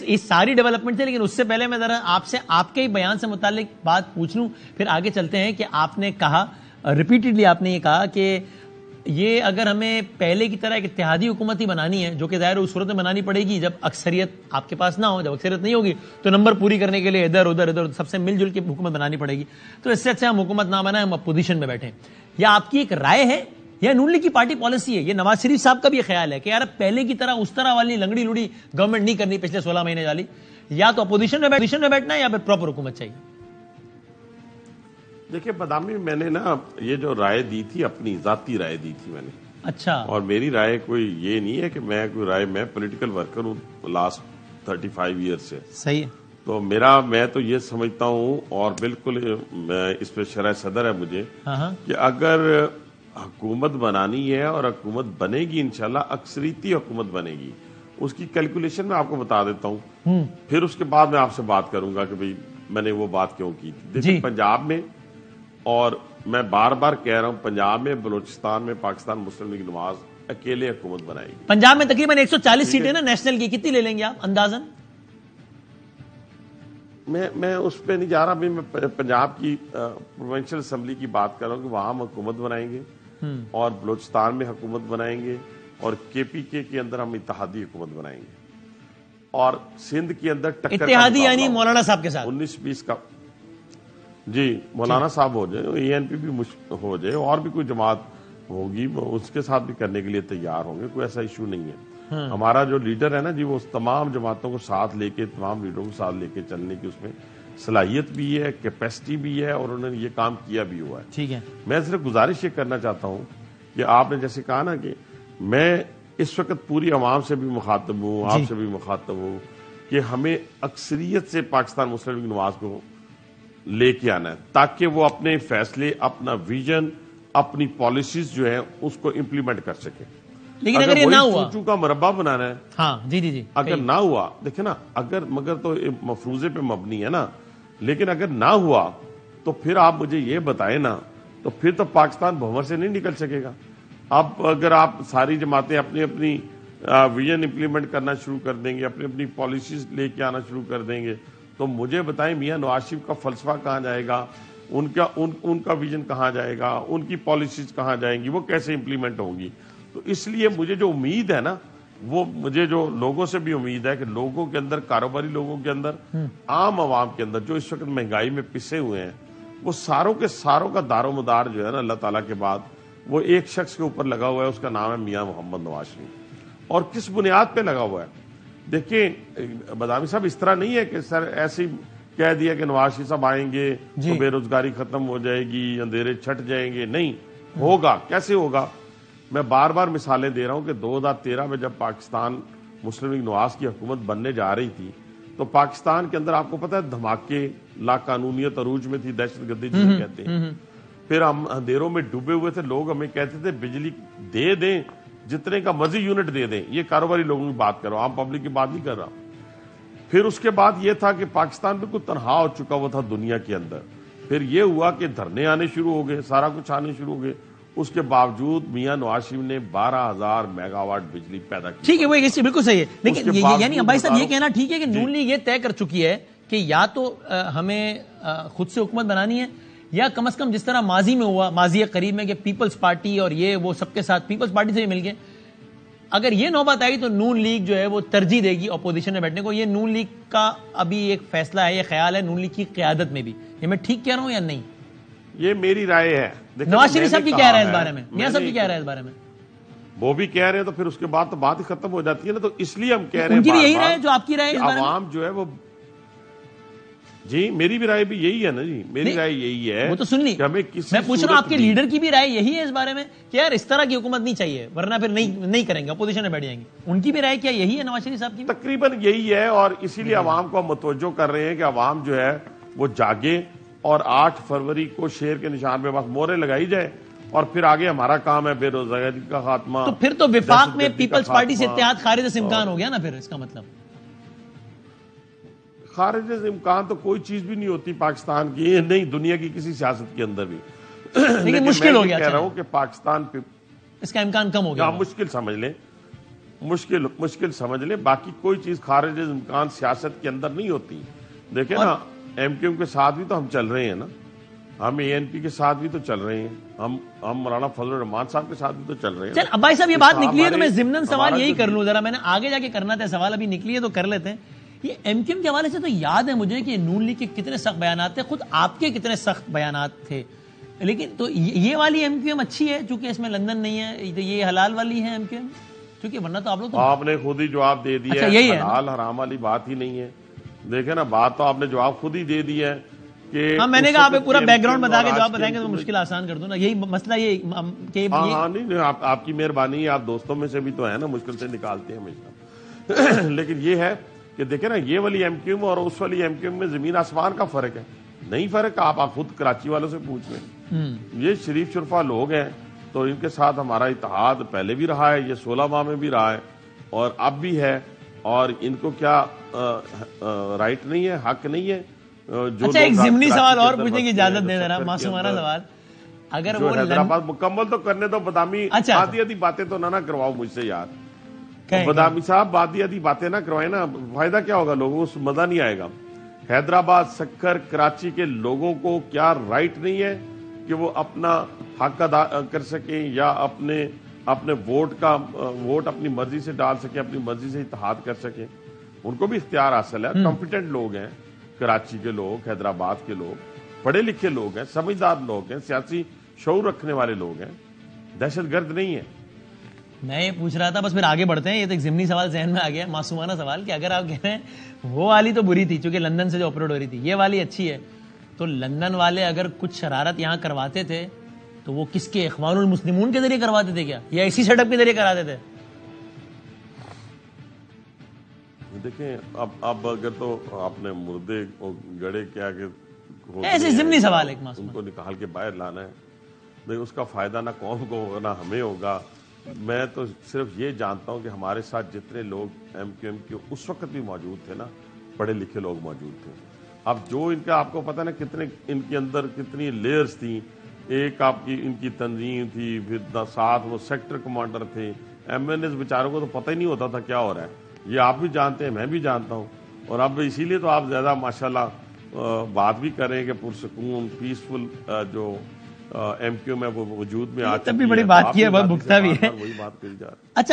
یہ ساری ڈیولپمنٹ تھے، لیکن اس سے پہلے میں ذرا آپ سے آپ کے بیان سے متعلق بات پوچھ لوں، پھر آگے چلتے ہیں کہ آپ نے کہا ریپیٹڈلی، آپ نے یہ کہا کہ یہ اگر ہمیں پہلے کی طرح ایک اتحادی حکومت ہی بنانی ہے، جو کہ ظاہر اس صورت میں بنانی پڑے گی جب اکثریت آپ کے پاس نہ ہو، جب اکثریت نہیں ہوگی تو نمبر پوری کرنے کے لیے ادھر ادھر سب سے مل جل کے حکومت بنانی پڑے گی، تو اس سے اچھا ہم حکومت نہ بنائیں، ہم اپوزیشن میں بیٹھیں. یا آپ کی ایک رائے ہے یا نون لیگ کی پارٹی پالیسی ہے؟ یہ نواز شریف صاحب کا بھی خیال ہے کہ یار پہلے کی طرح اس طرح والی لنگڑی لوڑی گورنمنٹ نہیں کرنی پچھلے 16 مہینے والی، یا تو اپوزیشن میں بیٹھنا ہے یا پھر پراپر حکومت چاہیے؟ دیکھیں بادامی، میں نے نا یہ جو رائے دی تھی اپنی ذاتی رائے دی تھی میں نے. اچھا. اور میری رائے کوئی یہ نہیں ہے کہ میں کوئی رائے، میں پولیٹیکل ورکر ہوں لاسٹ 35 ایئر سے. صحیح ہے. تو میں تو یہ سمجھتا ہوں، اور بالکل اس پہ شرح صدر ہے مجھے، کہ اگر حکومت بنانی ہے اور حکومت بنے گی انشاءاللہ، اکثریتی حکومت بنے گی، اس کی کیلکولیشن میں آپ کو بتا دیتا ہوں، پھر اس کے بعد میں آپ سے بات کروں گا کہ بھئی میں نے وہ بات کیوں کی تھی. دیکھیں پنجاب میں، اور میں بار بار کہہ رہا ہوں، پنجاب میں، بلوچستان میں پاکستان مسلم لیگ نواز اکیلے حکومت بنائے گی. پنجاب میں تقریباً 140 سیٹیں نا نیشنل کی، کتنی لے لیں گے آپ اندازاً؟ میں اس پہ نہیں جا رہا، میں پنجاب کی پروونشل اسمبلی کی بات کر رہا ہوں کہ وہاں ہم حکومت بنائیں گے، اور بلوچستان میں حکومت بنائیں گے، اور KPK کے اندر ہم اتحادی حکومت بنائیں گے، اور سندھ کے اندر ٹکر اتحادی یعنی مولانا صاحب کے ساتھ 19-20 کا. جی مولانا صاحب ہو جائے، ANP بھی ہو جائے، اور بھی کوئی جماعت ہوگی اس کے ساتھ بھی کرنے کے لیے تیار ہوں گے، کوئی ایسا ایشو نہیں ہے. ہمارا جو لیڈر ہے نا جی، وہ تمام جماعتوں کو ساتھ لے کے، تمام لیڈروں کو ساتھ لے کے چلنے کی اس میں صلاحیت بھی ہے، کیپیسٹی بھی ہے، اور انہوں نے یہ کام کیا بھی ہوا ہے. ٹھیک ہے. میں صرف گزارش یہ کرنا چاہتا ہوں کہ آپ نے جیسے کہا نا کہ میں اس وقت پوری عوام سے بھی مخاطب ہوں، آپ سے بھی مخاطب ہوں، کہ ہمیں اکثریت سے پاکستان مسلم لیگ نواز کو لے کے آنا ہے، تاکہ وہ اپنے فیصلے، اپنا ویژن، اپنی پالیسیز جو ہیں اس کو امپلیمنٹ کر سکے. لیکن اگر یہ نہ ہوا، چوچو کا مربع بنانا ہے، ہاں جی اگر نہ ہوا، دیکھیں نا، مگر تو مفروضے پہ مبنی ہے نا، لیکن اگر نہ ہوا تو پھر آپ مجھے یہ بتائیں نا، تو پھر تو پاکستان بھنور سے نہیں نکل سکے گا. اب اگر آپ ساری جماعتیں اپنی اپنی ویژن امپلیمنٹ کرنا شروع کر دیں گے، اپنی اپنی پالیسیز لے کے آنا شروع کر دیں گے، تو مجھے بتائیں میاں نواز شریف کا فلسفہ کہاں جائے گا، ان کا ویژن کہاں جائے گا، ان کی پالیسیز کہاں جائیں گی، وہ کیسے امپلیمنٹ ہوں گی. تو اس لیے مجھے جو امید ہے نا، وہ مجھے جو لوگوں سے بھی امید ہے کہ لوگوں کے اندر، کاروباری لوگوں کے اندر، عام عوام کے اندر جو اس وقت مہنگائی میں پسے ہوئے ہیں، وہ ساروں کے ساروں کا دار و مدار جو ہے نا اللہ تعالیٰ کے بعد وہ ایک شخص کے اوپر لگا ہوا ہے، اس کا نام ہے میاں محمد نواز شریف. اور کس بنیاد پہ لگا ہوا ہے؟ دیکھیں بادامی صاحب، اس طرح نہیں ہے کہ سر ایسے کہہ دیا کہ نواز شریف صاحب آئیں گے تو بے روزگاری ختم ہو جائے گی، اندھیرے چھٹ جائیں گے. نہیں ہوگا. کیسے ہوگا؟ میں بار بار مثالیں دے رہا ہوں کہ 2013 میں جب پاکستان مسلم لیگ نواز کی حکومت بننے جا رہی تھی، تو پاکستان کے اندر آپ کو پتہ ہے دھماکے، لا قانونیت عروج میں تھی، دہشت گردی جسے کہتے ہیں. پھر ہم اندھیروں میں ڈوبے ہوئے تھے، لوگ ہمیں کہتے تھے بجلی دے دیں، جتنے کا مرضی یونٹ دے دیں. یہ کاروباری لوگوں کی بات کر رہا ہوں، عام پبلک کی بات نہیں کر رہا. پھر اس کے بعد یہ تھا کہ پاکستان بالکل تنہا ہو چکا ہوا تھا دنیا کے اندر. پھر یہ ہوا کہ دھرنے آنے شروع ہو گئے، سارا کچھ آنے شروع ہو گئے. اس کے باوجود میاں نواز شریف نے 12,000 میگا واٹ بجلی پیدا کی. ٹھیک ہے، وہ بالکل صحیح ہے. لیکن یعنی بھائی صاحب یہ کہنا ٹھیک ہے کہ نون لیگ یہ طے کر چکی ہے کہ یا تو ہمیں خود سے حکومت بنانی ہے، یا کم از کم جس طرح ماضی میں ہوا، ماضی قریب میں، کہ پیپلز پارٹی اور یہ وہ سب کے ساتھ پیپلز پارٹی سے بھی مل گئے. اگر یہ نوبت آئی تو نون لیگ جو ہے وہ ترجیح دے گی اپوزیشن میں بیٹھنے کو. یہ نون لیگ کا ابھی ایک فیصلہ ہے، یہ خیال ہے نون لیگ کی قیادت میں بھی. یہ میں ٹھیک کہہ رہا ہوں یا نہیں؟ یہ میری رائے ہے. نواز شریف صاحب کی کیا رائے ہے اس بارے میں؟ میاں صاحب کی کیا رائے ہے اس بارے میں؟ وہ بھی کہہ رہے ہیں تو پھر اس کے بعد تو بات ہی ختم ہو جاتی ہے نا. تو اس لیے ہم کہہ رہے ہیں ان کی بھی یہی رائے جو آپ کی رائے ہے. عوام جو ہے وہ، جی میری بھی رائے بھی یہی ہے نا جی، میری رائے یہی ہے. وہ تو سن لی، میں پوچھ رہا ہوں آپ کے لیڈر کی بھی رائے یہی ہے اس بارے میں کہ یار اس طرح کی حکومت نہیں چاہیے ورنہ پھر نہیں کریں گے، اپوزیشن میں بیٹھ جائیں گے. ان کی بھی رائے کیا یہی ہے نواز شریف صاحب کی؟ تقریباً یہی ہے. اور اسی لیے عوام کو ہم متوجہ کر رہے ہیں کہ عوام جو ہے وہ جاگے، اور 8 فروری کو شیر کے نشان پہ بس مورے لگائی جائے، اور پھر آگے ہمارا کام ہے بے روزگاری کا خاتمہ. تو پھر تو وفاق میں پیپلز پارٹی سے اتحاد خارج سے امکان ہو گیا نا. پھر اس کا مطلب خارج سے امکان تو کوئی چیز بھی نہیں ہوتی پاکستان کی، نہیں دنیا کی کسی سیاست کے اندر بھی. لیکن مشکل ہو گیا. کہہ رہا ہوں کہ پاکستان پہ اس کا امکان کم ہو گیا. مشکل سمجھ لیں مشکل سمجھ لیں، باقی کوئی چیز خارج امکان سیاست کے اندر نہیں ہوتی. دیکھیں نا، ایم کیو ایم کے ساتھ بھی تو ہم چل رہے ہیں نا، ہم اے این پی کے ساتھ بھی تو چل رہے ہیں، ہم مولانا فضل الرحمان صاحب کے ساتھ بھی تو چل رہے ہیں. چل اب بھائی صاحب یہ بات نکلی ہے تو میں ضمناً سوال یہی کر لوں ذرا، میں نے آگے جا کے کرنا تھا سوال، ابھی نکلی ہے تو کر لیتے ہیں. یہ ایم کیو ایم کے حوالے سے تو یاد ہے مجھے کہ نون لیگ کے کتنے سخت بیانات تھے، خود آپ کے کتنے سخت بیانات تھے، لیکن تو یہ والی ایم کیو ایم اچھی ہے چونکہ اس میں لندن نہیں ہے، تو یہ حلال والی ہے ایم کیو ایم، کیونکہ ورنہ تو آپ لوگ آپ نے خود ہی جواب دے دیا ہے، حلال حرام والی بات ہی نہیں ہے. دیکھیں نا، بات تو آپ نے جواب خود ہی دے دیا ہے کہ ہاں، میں نے کہا آپ پورا بیک گراؤنڈ بتا کے جواب بتائیں گے تو مشکل آسان کر دوں نا، یہی مسئلہ یہ کہ ہاں نہیں، آپ کی مہربانی ہے، آپ دوستوں میں سے بھی تو ہے نا، مشکل سے نکالتے ہیں ہمیشہ. لیکن یہ ہے کہ دیکھیں نا، یہ والی ایم کیو ایم اور اس والی ایم کیو ایم میں زمین آسمان کا فرق ہے. نہیں فرق، آپ خود کراچی والوں سے پوچھ لیں. یہ شریف شرفا لوگ ہیں تو ان کے ساتھ ہمارا اتحاد پہلے بھی رہا ہے، یہ 16 ماہ میں بھی رہا ہے اور اب بھی ہے. اور ان کو کیا رائٹ نہیں ہے، حق نہیں ہے؟ اچھا، ایک ضمنی سوال اور پوچھنے کی اجازت دے ذرا، معصومانہ سوال. اگر وہ حیدرآباد مکمل تو کرنے دو، بدامی آدھی باتیں تو نہ کرواؤ مجھ سے یار. بدامی صاحب آدھی باتیں نہ کروائیں نا، فائدہ کیا ہوگا، لوگوں کو مزہ نہیں آئے گا. حیدرآباد، سکھر، کراچی کے لوگوں کو کیا رائٹ نہیں ہے کہ وہ اپنا حق ادا کر سکیں یا اپنے ووٹ اپنی مرضی سے ڈال سکیں، اپنی مرضی سے اتحاد کر سکیں؟ ان کو بھی اختیار حاصل ہے. کمپیٹنٹ لوگ ہیں کراچی کے لوگ، حیدرآباد کے لوگ، پڑھے لکھے لوگ ہیں، سمجھدار لوگ ہیں، سیاسی شعور رکھنے والے لوگ ہیں، دہشت گرد نہیں ہیں. میں یہ پوچھ رہا تھا، بس پھر آگے بڑھتے ہیں. یہ تو ایک ضمنی سوال ذہن میں آ گیا، معصومانہ سوال، کہ اگر آپ کہہ رہے ہیں وہ والی تو بری تھی چونکہ لندن سے جو آپریٹ ہو رہی تھی، یہ والی اچھی ہے، تو لندن والے اگر کچھ شرارت یہاں کرواتے تھے تو وہ کس کے، اخوان المسلمون کے ذریعے کرواتے تھے کیا، یا اسی سیٹ اپ کے ذریعے کراتے تھے؟ دیکھیں اب اگر تو آپ نے مردے گڑے کیا کہ ایسے ضمنی سوال ایک ان کو نکال کے باہر لانا ہے، نہیں اس کا فائدہ نہ قوم کو ہوگا نہ ہمیں ہوگا. میں تو صرف یہ جانتا ہوں کہ ہمارے ساتھ جتنے لوگ ایم کیو ایم کے اس وقت بھی موجود تھے نا، پڑھے لکھے لوگ موجود تھے. اب جو ان کا آپ کو پتہ نا کتنے ان کے اندر کتنی لیئرز تھیں. ایک آپ کی ان کی تنظیم تھی، پھر ساتھ وہ سیکٹر کمانڈر تھے، ایم این ایز بیچاروں کو تو پتہ ہی نہیں ہوتا تھا کیا ہو رہا ہے. یہ آپ بھی جانتے ہیں، میں بھی جانتا ہوں. اور اب اسی لیے تو آپ زیادہ ماشاءاللہ بات بھی کریں کہ پرسکون پیسفل جو ایم کیو میں وہ وجود میں آ چکی ہے. تب بھی بڑی بات کی ہے، بہت بھگتا بھی ہے. وہی بات کری جا رہی ہے. اچھا.